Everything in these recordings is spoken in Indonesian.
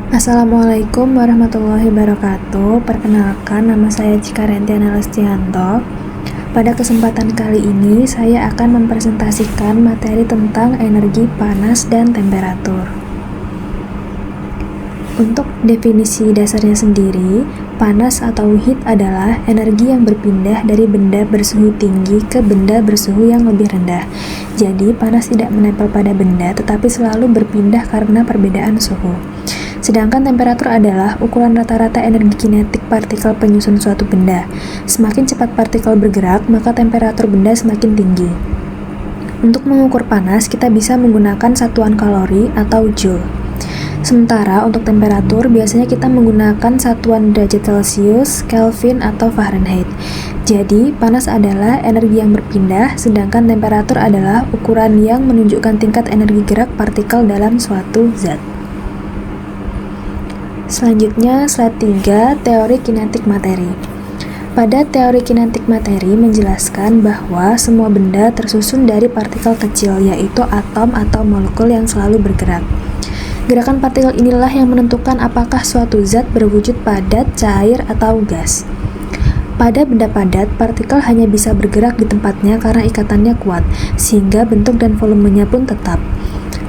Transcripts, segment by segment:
Assalamualaikum warahmatullahi wabarakatuh. Perkenalkan, nama saya Cika Rentiana Lestianto. Pada kesempatan kali ini, saya akan mempresentasikan materi tentang energi panas dan temperatur. Untuk definisi dasarnya sendiri, panas atau heat adalah energi yang berpindah dari benda bersuhu tinggi ke benda bersuhu yang lebih rendah. Jadi, panas tidak menempel pada benda, tetapi selalu berpindah karena perbedaan suhu. Sedangkan temperatur adalah ukuran rata-rata energi kinetik partikel penyusun suatu benda. Semakin cepat partikel bergerak, maka temperatur benda semakin tinggi. Untuk mengukur panas, kita bisa menggunakan satuan kalori atau joule. Sementara untuk temperatur, biasanya kita menggunakan satuan derajat Celcius, Kelvin, atau Fahrenheit. Jadi, panas adalah energi yang berpindah, sedangkan temperatur adalah ukuran yang menunjukkan tingkat energi gerak partikel dalam suatu zat. Selanjutnya, slide 3, teori kinetik materi. Pada teori kinetik materi menjelaskan bahwa semua benda tersusun dari partikel kecil, yaitu atom atau molekul yang selalu bergerak. Gerakan partikel inilah yang menentukan apakah suatu zat berwujud padat, cair, atau gas. Pada benda padat, partikel hanya bisa bergerak di tempatnya karena ikatannya kuat, sehingga bentuk dan volumenya pun tetap.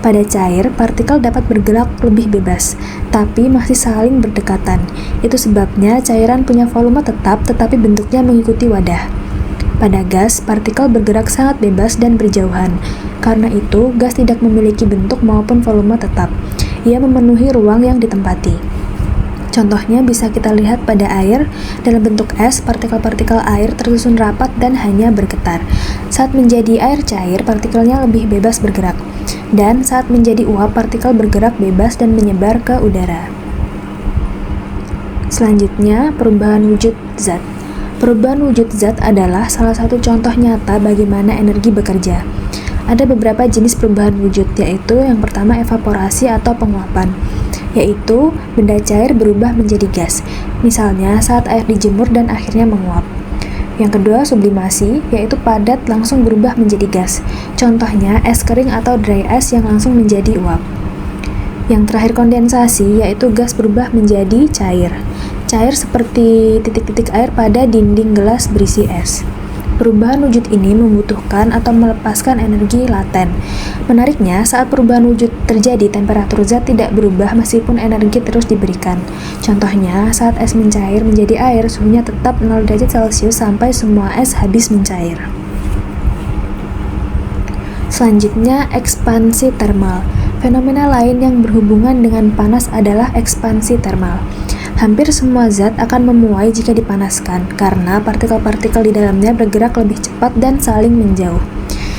Pada cair, partikel dapat bergerak lebih bebas, tapi masih saling berdekatan. Itu sebabnya cairan punya volume tetap, tetapi bentuknya mengikuti wadah. Pada gas, partikel bergerak sangat bebas dan berjauhan. Karena itu, gas tidak memiliki bentuk maupun volume tetap. Ia memenuhi ruang yang ditempati. Contohnya bisa kita lihat pada air. Dalam bentuk es, partikel-partikel air tersusun rapat dan hanya bergetar. Saat menjadi air cair, partikelnya lebih bebas bergerak. Dan saat menjadi uap, partikel bergerak bebas dan menyebar ke udara. Selanjutnya, perubahan wujud zat. Perubahan wujud zat adalah salah satu contoh nyata bagaimana energi bekerja. Ada beberapa jenis perubahan wujud, yaitu yang pertama evaporasi atau penguapan, yaitu benda cair berubah menjadi gas, misalnya saat air dijemur dan akhirnya menguap. Yang kedua, sublimasi, yaitu padat langsung berubah menjadi gas, contohnya es kering atau dry ice yang langsung menjadi uap. Yang terakhir, kondensasi, yaitu gas berubah menjadi cair. Cair seperti titik-titik air pada dinding gelas berisi es. Perubahan wujud ini membutuhkan atau melepaskan energi laten. Menariknya, saat perubahan wujud terjadi, temperatur zat tidak berubah meskipun energi terus diberikan. Contohnya, saat es mencair menjadi air, suhunya tetap 0 derajat Celcius sampai semua es habis mencair. Selanjutnya, ekspansi termal. Fenomena lain yang berhubungan dengan panas adalah ekspansi termal. Hampir semua zat akan memuai jika dipanaskan, karena partikel-partikel di dalamnya bergerak lebih cepat dan saling menjauh.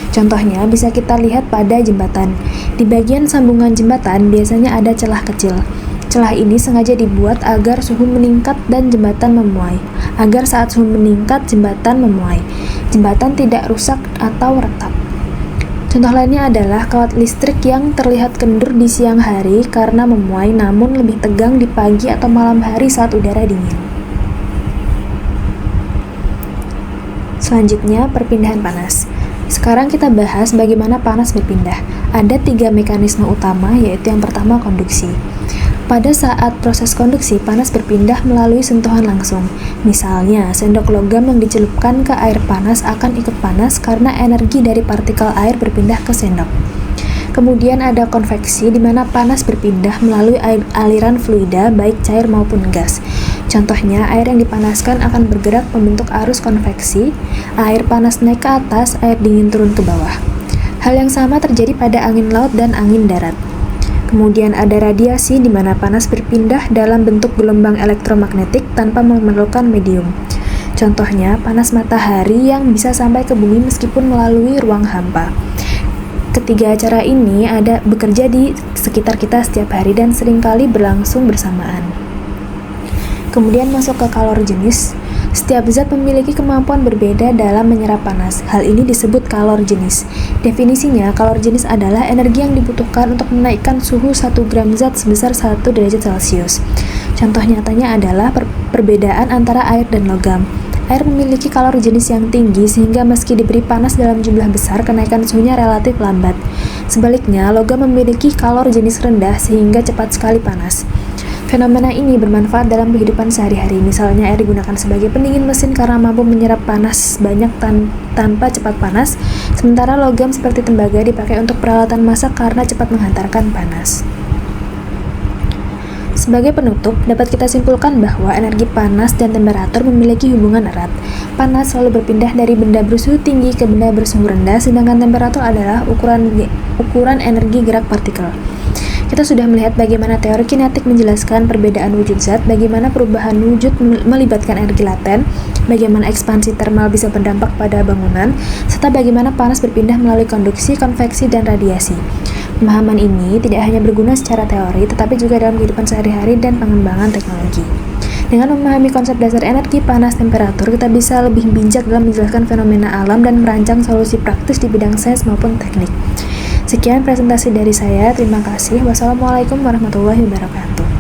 Contohnya bisa kita lihat pada jembatan. Di bagian sambungan jembatan biasanya ada celah kecil. Celah ini sengaja dibuat agar suhu meningkat dan jembatan memuai. Agar saat suhu meningkat, jembatan memuai. Jembatan tidak rusak atau retak. Contoh lainnya adalah kawat listrik yang terlihat kendur di siang hari karena memuai, namun lebih tegang di pagi atau malam hari saat udara dingin. Selanjutnya, perpindahan panas. Sekarang kita bahas bagaimana panas berpindah. Ada 3 mekanisme utama, yaitu yang pertama, konduksi. Pada saat proses konduksi, panas berpindah melalui sentuhan langsung. Misalnya, sendok logam yang dicelupkan ke air panas akan ikut panas karena energi dari partikel air berpindah ke sendok. Kemudian ada konveksi, di mana panas berpindah melalui aliran fluida, baik cair maupun gas. Contohnya, air yang dipanaskan akan bergerak membentuk arus konveksi, air panas naik ke atas, air dingin turun ke bawah. Hal yang sama terjadi pada angin laut dan angin darat. Kemudian ada radiasi, di mana panas berpindah dalam bentuk gelombang elektromagnetik tanpa memerlukan medium. Contohnya, panas matahari yang bisa sampai ke bumi meskipun melalui ruang hampa. Ketiga cara ini bekerja di sekitar kita setiap hari dan seringkali berlangsung bersamaan. Kemudian masuk ke kalor jenis. Setiap zat memiliki kemampuan berbeda dalam menyerap panas. Hal ini disebut kalor jenis. Definisinya, kalor jenis adalah energi yang dibutuhkan untuk menaikkan suhu 1 gram zat sebesar 1 derajat Celcius. Contoh nyatanya adalah perbedaan antara air dan logam. Air memiliki kalor jenis yang tinggi sehingga meski diberi panas dalam jumlah besar, kenaikan suhunya relatif lambat. Sebaliknya, logam memiliki kalor jenis rendah sehingga cepat sekali panas. Fenomena ini bermanfaat dalam kehidupan sehari-hari. Misalnya, air digunakan sebagai pendingin mesin karena mampu menyerap panas banyak tanpa cepat panas, sementara logam seperti tembaga dipakai untuk peralatan masak karena cepat menghantarkan panas. Sebagai penutup, dapat kita simpulkan bahwa energi panas dan temperatur memiliki hubungan erat. Panas selalu berpindah dari benda bersuhu tinggi ke benda bersuhu rendah, sedangkan temperatur adalah ukuran energi gerak partikel. Kita sudah melihat bagaimana teori kinetik menjelaskan perbedaan wujud zat, bagaimana perubahan wujud melibatkan energi laten, bagaimana ekspansi termal bisa berdampak pada bangunan, serta bagaimana panas berpindah melalui konduksi, konveksi, dan radiasi. Pemahaman ini tidak hanya berguna secara teori, tetapi juga dalam kehidupan sehari-hari dan pengembangan teknologi. Dengan memahami konsep dasar energi, panas, temperatur, kita bisa lebih bijak dalam menjelaskan fenomena alam dan merancang solusi praktis di bidang sains maupun teknik. Sekian presentasi dari saya, terima kasih. Wassalamualaikum warahmatullahi wabarakatuh.